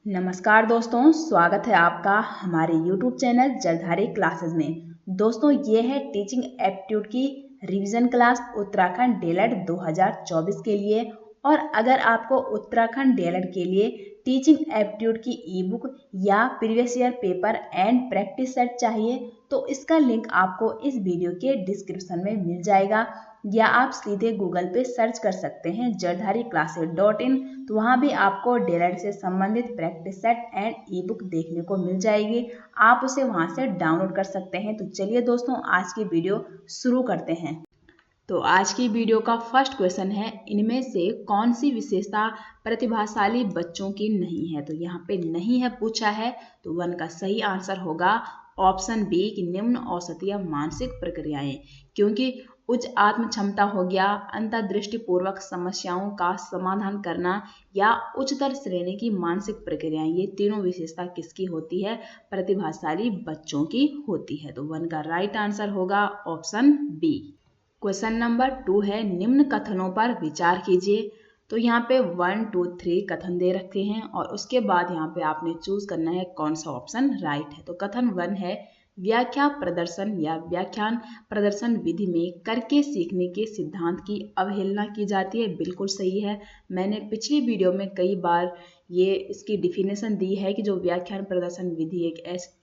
नमस्कार दोस्तों, स्वागत है आपका हमारे YouTube चैनल जलधारी क्लासेस में। दोस्तों, ये है टीचिंग एप्टीट्यूड की रिवीजन क्लास उत्तराखंड डीएलएड 2024 के लिए। और अगर आपको उत्तराखंड डीएलएड के लिए टीचिंग एप्टीट्यूड की ई बुक या previous year paper and practice set चाहिए तो इसका लिंक आपको इस वीडियो के डिस्क्रिप्शन में मिल जाएगा, या आप सीधे गूगल पे सर्च कर सकते हैं jaldhariClasses.in। तो वहाँ भी आपको डीएलएड से संबंधित practice set and E book देखने को मिल जाएगी। आप उसे वहाँ से डाउनलोड कर सकते हैं। तो चलिए दोस्तों, आज की वीडियो शुरू करते हैं। तो आज की वीडियो का फर्स्ट क्वेश्चन है, इनमें से कौन सी विशेषता प्रतिभाशाली बच्चों की नहीं है। तो यहाँ पे नहीं है पूछा है, तो 1 का सही आंसर होगा ऑप्शन बी कि निम्न औसतीय मानसिक प्रक्रियाएं, क्योंकि उच्च आत्म क्षमता हो गया, अंतर्दृष्टि पूर्वक समस्याओं का समाधान करना या उच्चतर श्रेणी की मानसिक प्रक्रियाएं, ये तीनों विशेषता किसकी होती है? प्रतिभाशाली बच्चों की होती है। तो 1 का राइट आंसर होगा ऑप्शन बी। क्वेश्चन नंबर 2 है, निम्न कथनों पर विचार कीजिए। तो यहाँ पे 1, 2, 3 कथन दे रखे हैं और उसके बाद यहाँ पे आपने चूज करना है कौन सा ऑप्शन राइट है। तो कथन 1 है, व्याख्या प्रदर्शन या व्याख्यान प्रदर्शन विधि में करके सीखने के सिद्धांत की अवहेलना की जाती है। बिल्कुल सही है। मैंने पिछली वीडियो में कई बार ये इसकी डिफिनेशन दी है कि जो व्याख्यान प्रदर्शन विधि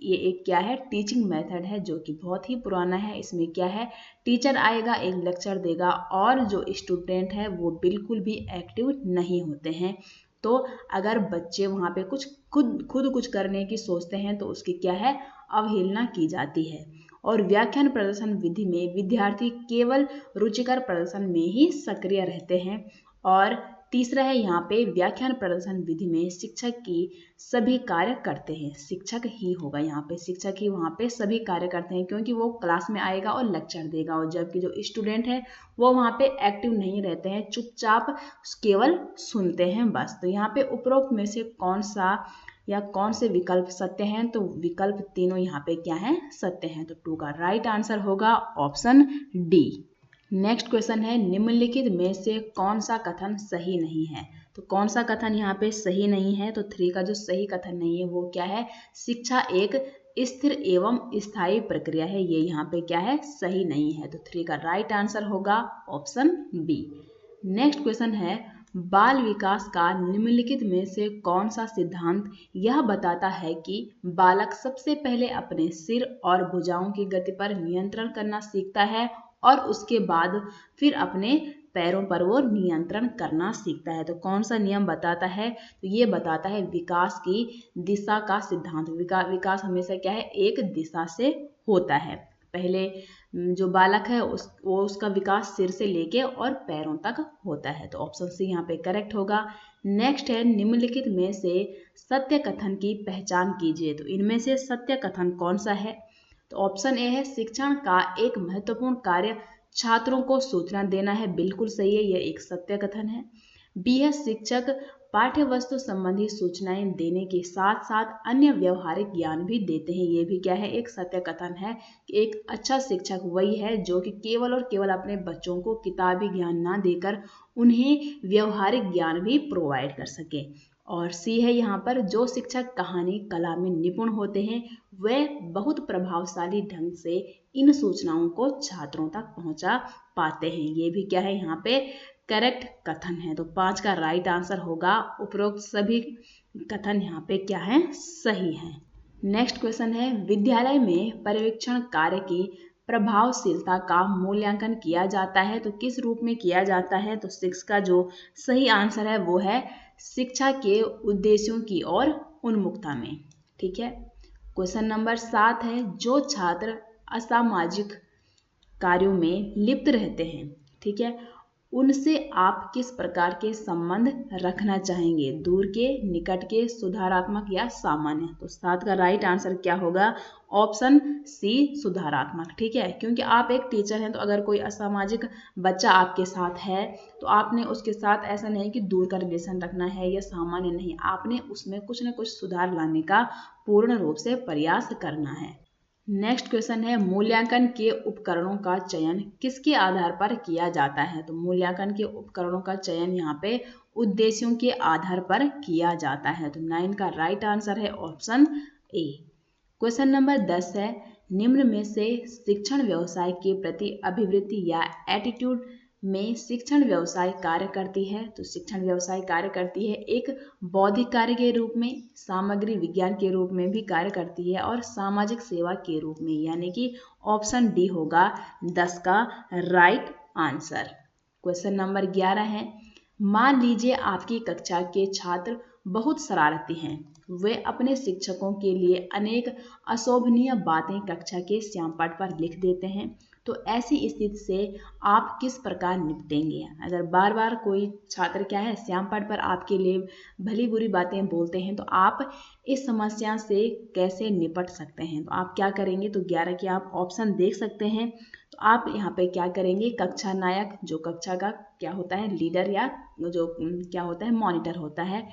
ये एक क्या है, टीचिंग मेथड है जो कि बहुत ही पुराना है। इसमें क्या है, टीचर आएगा, एक लेक्चर देगा और जो स्टूडेंट है वो बिल्कुल भी एक्टिव नहीं होते हैं। तो अगर बच्चे वहाँ पे कुछ खुद कुछ करने की सोचते हैं तो उसकी क्या है, अवहेलना की जाती है। और व्याख्यान प्रदर्शन विधि में विद्यार्थी केवल रुचिकर प्रदर्शन में ही सक्रिय रहते हैं। और तीसरा है यहाँ पे, व्याख्यान प्रदर्शन विधि में शिक्षक की सभी कार्य करते हैं। शिक्षक ही होगा यहाँ पे, शिक्षक ही वहाँ पे सभी कार्य करते हैं, क्योंकि वो क्लास में आएगा और लेक्चर देगा। और जबकि जो स्टूडेंट है वो वहाँ पे एक्टिव नहीं रहते हैं, चुपचाप केवल सुनते हैं बस। तो यहाँ पे उपरोक्त में से कौन सा या कौन से विकल्प सत्य हैं? तो विकल्प तीनों यहाँ पे क्या है, सत्य हैं। तो 2 का राइट आंसर होगा ऑप्शन डी। नेक्स्ट क्वेश्चन है, निम्नलिखित में से कौन सा कथन सही नहीं है। तो कौन सा कथन यहाँ पे सही नहीं है? तो 3 का जो सही कथन नहीं है वो क्या है, शिक्षा एक स्थिर एवं स्थायी प्रक्रिया है। ये यहाँ पे क्या है, सही नहीं है। तो 3 का राइट आंसर होगा ऑप्शन बी। नेक्स्ट क्वेश्चन है, बाल विकास का निम्नलिखित में से कौन सा सिद्धांत यह बताता है कि बालक सबसे पहले अपने सिर और भुजाओं की गति पर नियंत्रण करना सीखता है और उसके बाद फिर अपने पैरों पर वो नियंत्रण करना सीखता है। तो कौन सा नियम बताता है? तो ये बताता है विकास की दिशा का सिद्धांत। विकास हमेशा क्या है, एक दिशा से होता है। पहले जो बालक है उसका विकास सिर से लेके और पैरों तक होता है। तो ऑप्शन सी यहाँ पे करेक्ट होगा। नेक्स्ट है, निम्नलिखित में से सत्य कथन की पहचान कीजिए। तो इनमें से सत्य कथन कौन सा है? तो ऑप्शन ए है, शिक्षण का एक महत्वपूर्ण कार्य छात्रों को सूचना देना है। बिल्कुल सही है, यह एक सत्य कथन है। बी है, शिक्षक पाठ्य वस्तु संबंधी सूचनाएं देने के साथ साथ अन्य व्यवहारिक ज्ञान भी देते हैं। ये भी क्या है, एक सत्य कथन है कि एक अच्छा शिक्षक वही है जो कि केवल और केवल अपने बच्चों को किताबी ज्ञान ना देकर उन्हें व्यवहारिक ज्ञान भी प्रोवाइड कर सके। और सी है यहाँ पर, जो शिक्षक कहानी कला में निपुण होते हैं वे बहुत प्रभावशाली ढंग से इन सूचनाओं को छात्रों तक पहुंचा पाते हैं। ये भी क्या है, यहाँ पे करेक्ट कथन है। तो 5 का राइट आंसर होगा। उपरोक्त सभी कथन यहाँ पे क्या है, सही है। नेक्स्ट क्वेश्चन है, विद्यालय में पर्यवेक्षण कार्य की प्रभावशीलता का मूल्यांकन किया जाता है। तो किस रूप में किया जाता है? तो 6 का जो सही आंसर है वो है शिक्षा के उद्देश्यों की ओर उन्मुखता में। ठीक है। क्वेश्चन नंबर 7 है, जो छात्र असामाजिक कार्यों में लिप्त रहते हैं, ठीक है, उनसे आप किस प्रकार के संबंध रखना चाहेंगे? दूर के, निकट के, सुधारात्मक या सामान्य? तो 7 का राइट आंसर क्या होगा? ऑप्शन सी, सुधारात्मक। ठीक है, क्योंकि आप एक टीचर हैं तो अगर कोई असामाजिक बच्चा आपके साथ है तो आपने उसके साथ ऐसा नहीं कि दूर का रिलेशन रखना है या सामान्य, नहीं, आपने उसमें कुछ न कुछ सुधार लाने का पूर्ण रूप से प्रयास करना है। नेक्स्ट क्वेश्चन है, मूल्यांकन के उपकरणों का चयन किसके आधार पर किया जाता है? तो मूल्यांकन के उपकरणों का चयन यहाँ पे उद्देश्यों के आधार पर किया जाता है। तो 9 का राइट आंसर है ऑप्शन ए। क्वेश्चन नंबर 10 है, निम्न में से शिक्षण व्यवसाय के प्रति अभिवृत्ति या एटीट्यूड में शिक्षण व्यवसाय कार्य करती है। तो शिक्षण व्यवसाय कार्य करती है एक बौद्धिक कार्य के रूप में, सामग्री विज्ञान के रूप में भी कार्य करती है और सामाजिक सेवा के रूप में, यानी कि ऑप्शन डी होगा 10 का राइट आंसर। क्वेश्चन नंबर 11 है, मान लीजिए आपकी कक्षा के छात्र बहुत शरारती हैं। वे अपने शिक्षकों के लिए अनेक अशोभनीय बातें कक्षा के श्यामपट्ट पर लिख देते हैं। तो ऐसी स्थिति से आप किस प्रकार निपटेंगे? अगर बार बार कोई छात्र क्या है श्यामपट्ट पर आपके लिए भली बुरी बातें बोलते हैं तो आप इस समस्या से कैसे निपट सकते हैं? तो आप क्या करेंगे? तो 11 के आप ऑप्शन देख सकते हैं। तो आप यहाँ पे क्या करेंगे, कक्षा नायक जो कक्षा का क्या होता है लीडर या जो क्या होता है मॉनिटर होता है,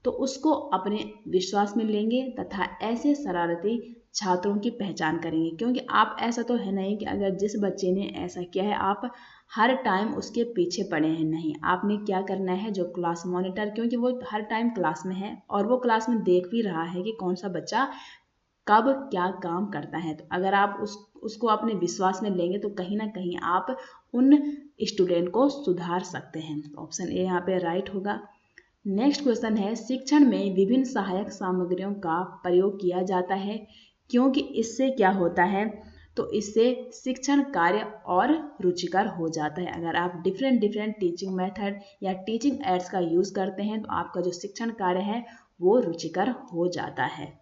तो उसको अपने विश्वास में लेंगे तथा ऐसे शरारती छात्रों की पहचान करेंगे। क्योंकि आप ऐसा तो है नहीं कि अगर जिस बच्चे ने ऐसा किया है आप हर टाइम उसके पीछे पड़े हैं, नहीं। आपने क्या करना है, जो क्लास मॉनिटर, क्योंकि वो हर टाइम क्लास में है और वो क्लास में देख भी रहा है कि कौन सा बच्चा कब क्या काम करता है। तो अगर आप उसको अपने विश्वास में लेंगे तो कहीं ना कहीं आप उन स्टूडेंट को सुधार सकते हैं। ऑप्शन ए यहाँ पे राइट होगा। नेक्स्ट क्वेश्चन है, शिक्षण में विभिन्न सहायक सामग्रियों का प्रयोग किया जाता है क्योंकि इससे क्या होता है, तो इससे शिक्षण कार्य और रुचिकर हो जाता है। अगर आप डिफरेंट टीचिंग मेथड या टीचिंग एड्स का यूज करते हैं तो आपका जो शिक्षण कार्य है वो रुचिकर हो जाता है।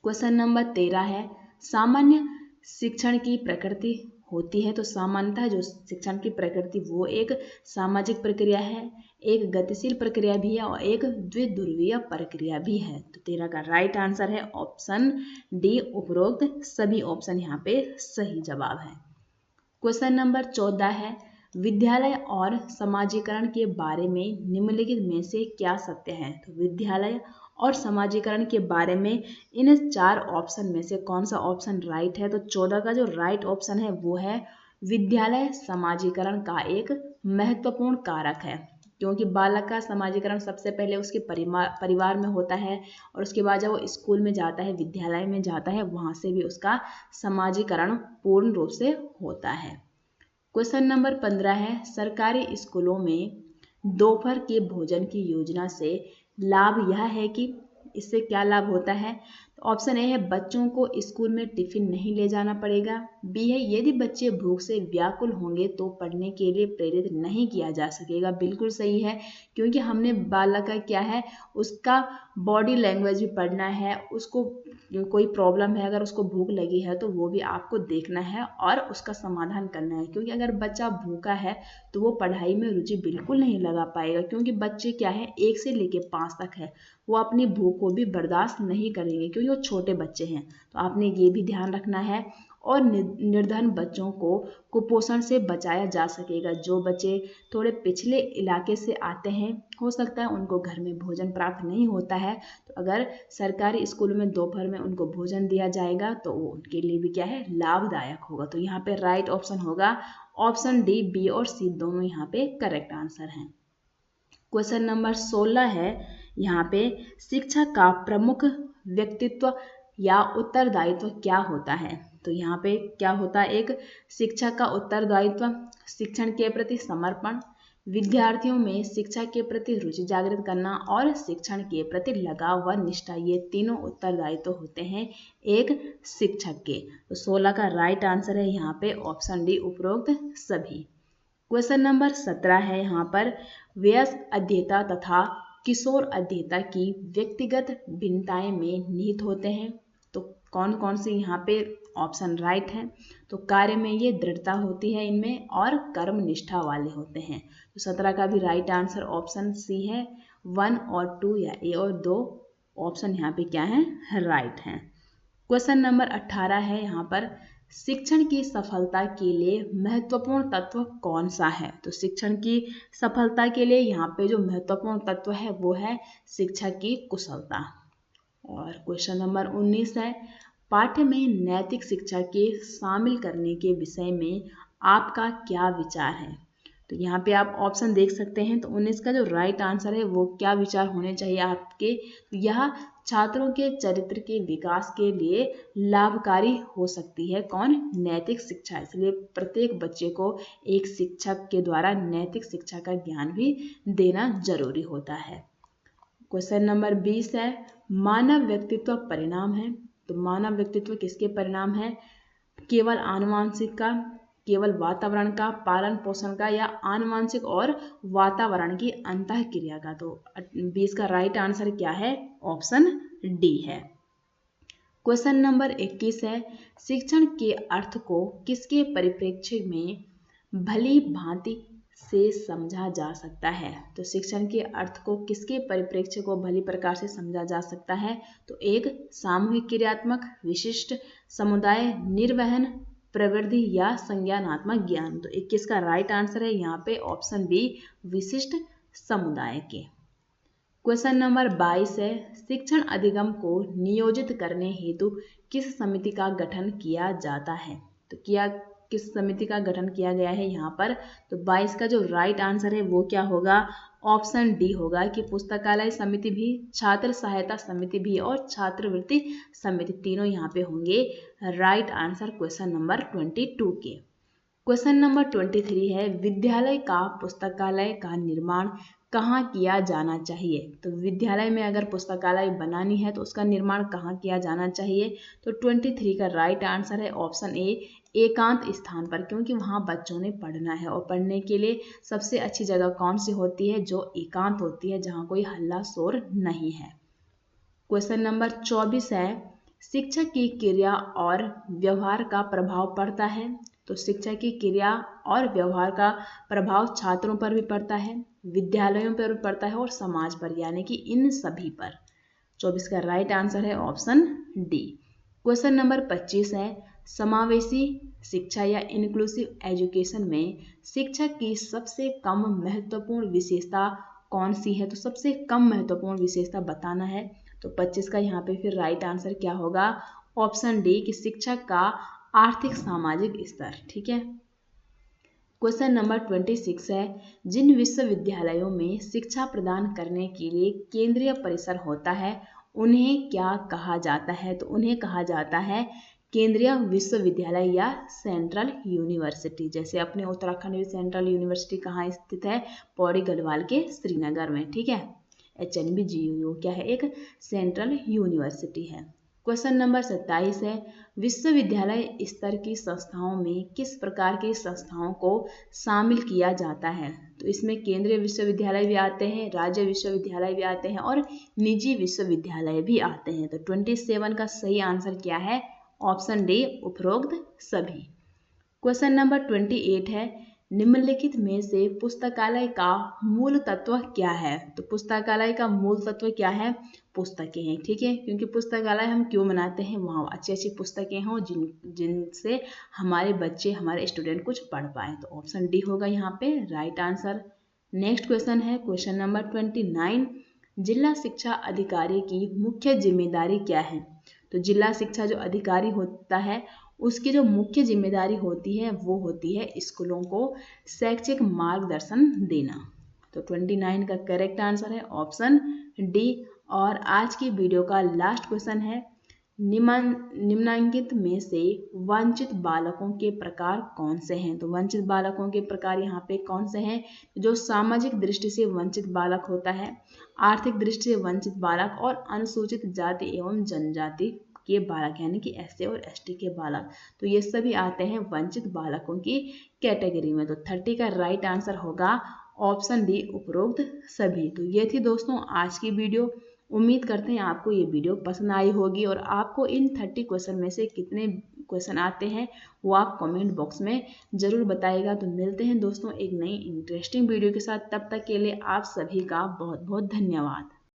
क्वेश्चन नंबर 13 है, सामान्य शिक्षण की प्रकृति होती है। तो सामान्यतः जो शिक्षण की प्रकृति वो एक सामाजिक प्रक्रिया है, एक गतिशील प्रक्रिया भी है और एक द्विध्रुवीय प्रक्रिया भी है। तो 13 का राइट आंसर है ऑप्शन डी। उपरोक्त सभी ऑप्शन यहाँ पे सही जवाब है। क्वेश्चन नंबर 14 है, विद्यालय और समाजीकरण के बारे में निम्नलिखित में से क्या सत्य है? तो विद्यालय और समाजीकरण के बारे में इन 4 ऑप्शन में से कौन सा ऑप्शन राइट है? तो 14 का जो राइट ऑप्शन है वो है विद्यालय समाजीकरण का एक महत्वपूर्ण कारक है। क्योंकि बालक का समाजीकरण सबसे पहले उसके परिवार में होता है और उसके बाद जब वो स्कूल में जाता है, विद्यालय में जाता है, वहां से भी उसका समाजीकरण पूर्ण रूप से होता है। क्वेश्चन नंबर 15 है, सरकारी स्कूलों में दोपहर के भोजन की योजना से लाभ यह है कि इससे क्या लाभ होता है? तो ऑप्शन ए है बच्चों को स्कूल में टिफिन नहीं ले जाना पड़ेगा। बी है यदि बच्चे भूख से व्याकुल होंगे तो पढ़ने के लिए प्रेरित नहीं किया जा सकेगा। बिल्कुल सही है, क्योंकि हमने बालक का क्या है उसका बॉडी लैंग्वेज भी पढ़ना है, उसको कोई प्रॉब्लम है, अगर उसको भूख लगी है तो वो भी आपको देखना है और उसका समाधान करना है। क्योंकि अगर बच्चा भूखा है तो वो पढ़ाई में रुचि बिल्कुल नहीं लगा पाएगा। क्योंकि बच्चे क्या है 1 से लेके 5 तक है, वो अपनी भूख को भी बर्दाश्त नहीं करेंगे क्योंकि वो छोटे बच्चे हैं। तो आपने ये भी ध्यान रखना है। और निर्धन बच्चों को कुपोषण से बचाया जा सकेगा। जो बच्चे थोड़े पिछले इलाके से आते हैं, हो सकता है उनको घर में भोजन प्राप्त नहीं होता है, तो अगर सरकारी स्कूलों में दोपहर में उनको भोजन दिया जाएगा तो वो उनके लिए भी क्या है लाभदायक होगा। तो यहाँ पे राइट ऑप्शन होगा ऑप्शन डी। बी और सी दोनों यहाँ पे करेक्ट आंसर हैं। क्वेश्चन नंबर 16 है, यहाँ पे शिक्षा का प्रमुख व्यक्तित्व या उत्तरदायित्व क्या होता है? तो यहाँ पे क्या होता है, एक शिक्षा का उत्तरदायित्व, शिक्षण के प्रति समर्पण, विद्यार्थियों में शिक्षा के प्रति रुचि जागृत करना और शिक्षण के प्रति लगाव व निष्ठा, ये तीनों उत्तरदायित्व होते हैं एक शिक्षक के। तो 16 का राइट आंसर है यहाँ पे ऑप्शन डी उपरोक्त सभी। क्वेश्चन नंबर 17 है, यहाँ पर वयस्क अध्येता तथा किशोर अध्येता की व्यक्तिगत भिन्नताएं में निहित होते हैं। तो कौन कौन से यहाँ पे ऑप्शन राइट है? तो कार्य में ये दृढ़ता होती है इनमें और कर्म निष्ठा वाले होते हैं। तो 17 का भी राइट आंसर ऑप्शन सी है। 1 और 2 या ए और 2 ऑप्शन यहाँ पे क्या है राइट है। क्वेश्चन नंबर 18 है, यहाँ पर शिक्षण की सफलता के लिए महत्वपूर्ण तत्व कौन सा है? तो शिक्षण की सफलता के लिए यहाँ पे जो महत्वपूर्ण तत्व है वो है शिक्षा की कुशलता। और क्वेश्चन नंबर 19 है, पाठ्य में नैतिक शिक्षा के शामिल करने के विषय में आपका क्या विचार है? तो यहाँ पे आप ऑप्शन देख सकते हैं। तो 19 का जो राइट आंसर है वो क्या विचार होने चाहिए आपके, यह छात्रों के चरित्र के विकास के लिए लाभकारी हो सकती है। कौन? नैतिक शिक्षा। इसलिए प्रत्येक बच्चे को एक शिक्षक के द्वारा नैतिक शिक्षा का ज्ञान भी देना जरूरी होता है। क्वेश्चन नंबर 20 है, मानव व्यक्तित्व परिणाम है। तो मानव व्यक्तित्व किसके परिणाम है? केवल आनुवांशिक का, केवल वातावरण का, पालन पोषण का, या आनुवांशिक और वातावरण की अंतःक्रिया का। तो 20 का राइट आंसर क्या है? ऑप्शन डी है। क्वेश्चन नंबर 21 है, शिक्षण के अर्थ को किसके परिप्रेक्ष्य में भली भांति से समझा जा सकता है? तो शिक्षण के अर्थ को किसके परिप्रेक्ष्य को भली प्रकार से समझा जा सकता है? तो एक सामूहिक क्रियात्मक, विशिष्ट, समुदाय, निर्वहन, प्रवृत्ति या संज्ञानात्मक ज्ञान। तो 21 का राइट आंसर है यहाँ पे ऑप्शन बी, विशिष्ट समुदाय के। क्वेश्चन नंबर 22 है, शिक्षण अधिगम को नियोजित करने हेतु किस समिति का गठन किया जाता है? तो किस समिति का गठन किया गया है यहाँ पर? तो 22 का जो राइट आंसर है वो क्या होगा? ऑप्शन डी होगा कि पुस्तकालय समिति भी, छात्र सहायता समिति भी और छात्रवृत्ति समिति, तीनों यहाँ पे होंगे राइट आंसर क्वेश्चन नंबर 22 के। क्वेश्चन नंबर 23 है, विद्यालय का पुस्तकालय का निर्माण कहाँ किया जाना चाहिए? तो विद्यालय में अगर पुस्तकालय बनानी है तो उसका निर्माण कहाँ किया जाना चाहिए? तो 23 का राइट आंसर है ऑप्शन ए, एकांत स्थान पर, क्योंकि वहाँ बच्चों ने पढ़ना है और पढ़ने के लिए सबसे अच्छी जगह कौन सी होती है? जो एकांत होती है, जहाँ कोई हल्ला शोर नहीं है। क्वेश्चन नंबर 24 है, शिक्षक की क्रिया और व्यवहार का प्रभाव पड़ता है। तो शिक्षक की क्रिया और व्यवहार का प्रभाव छात्रों पर भी पड़ता है, विद्यालयों पर भी पड़ता है और समाज पर, यानी कि इन सभी पर। 24 का राइट आंसर है ऑप्शन डी। क्वेश्चन नंबर 25 है, समावेशी शिक्षा या इंक्लूसिव एजुकेशन में शिक्षक की सबसे कम महत्वपूर्ण विशेषता कौन सी है? तो सबसे कम महत्वपूर्ण विशेषता बताना है। तो 25 का यहाँ पे फिर राइट आंसर क्या होगा? ऑप्शन डी कि शिक्षक का आर्थिक सामाजिक स्तर। ठीक है। क्वेश्चन नंबर 26 है, जिन विश्वविद्यालयों में शिक्षा प्रदान करने के लिए केंद्रीय परिसर होता है उन्हें क्या कहा जाता है? तो उन्हें कहा जाता है केंद्रीय विश्वविद्यालय या सेंट्रल यूनिवर्सिटी। जैसे अपने उत्तराखंड में सेंट्रल यूनिवर्सिटी कहाँ स्थित है? पौड़ी गढ़वाल के श्रीनगर में। ठीक है। HNBGU क्या है? एक सेंट्रल यूनिवर्सिटी है। क्वेश्चन नंबर 27 है, विश्वविद्यालय स्तर की संस्थाओं में किस प्रकार की संस्थाओं को शामिल किया जाता है? तो इसमें केंद्रीय विश्वविद्यालय भी आते हैं, राज्य विश्वविद्यालय भी आते हैं और निजी विश्वविद्यालय भी आते हैं। तो 27 का सही आंसर क्या है? ऑप्शन डी, उपरोक्त सभी। क्वेश्चन नंबर 28 है, निम्नलिखित में से पुस्तकालय का मूल तत्व क्या है? तो पुस्तकालय का मूल तत्व क्या है? पुस्तकें हैं। ठीक है, क्योंकि पुस्तकालय हम क्यों बनाते हैं? वहाँ अच्छी अच्छी पुस्तकें हों जिनसे हमारे बच्चे, हमारे स्टूडेंट कुछ पढ़ पाए। तो ऑप्शन डी होगा यहाँ पे राइट आंसर। नेक्स्ट क्वेश्चन है क्वेश्चन नंबर 29, जिला शिक्षा अधिकारी की मुख्य जिम्मेदारी क्या है? तो जिला शिक्षा जो अधिकारी होता है उसकी जो मुख्य जिम्मेदारी होती है वो होती है स्कूलों को शैक्षिक मार्गदर्शन देना। तो 29 का करेक्ट आंसर है ऑप्शन डी। और आज की वीडियो का लास्ट क्वेश्चन है, निम्नलिखित में से वंचित बालकों के प्रकार कौन से हैं? तो वंचित बालकों के प्रकार यहाँ पे कौन से हैं? जो सामाजिक दृष्टि से वंचित बालक होता है, आर्थिक दृष्टि से वंचित बालक और अनुसूचित जाति एवं जनजाति के बालक, यानी कि SC और ST के बालक। तो ये सभी आते हैं वंचित बालकों की कैटेगरी में। तो 30 का राइट आंसर होगा ऑप्शन डी, उपरोक्त सभी। तो ये थी दोस्तों आज की वीडियो। उम्मीद करते हैं आपको ये वीडियो पसंद आई होगी और आपको इन 30 क्वेश्चन में से कितने क्वेश्चन आते हैं वो आप कमेंट बॉक्स में ज़रूर बताइएगा। तो मिलते हैं दोस्तों एक नई इंटरेस्टिंग वीडियो के साथ। तब तक के लिए आप सभी का बहुत बहुत धन्यवाद।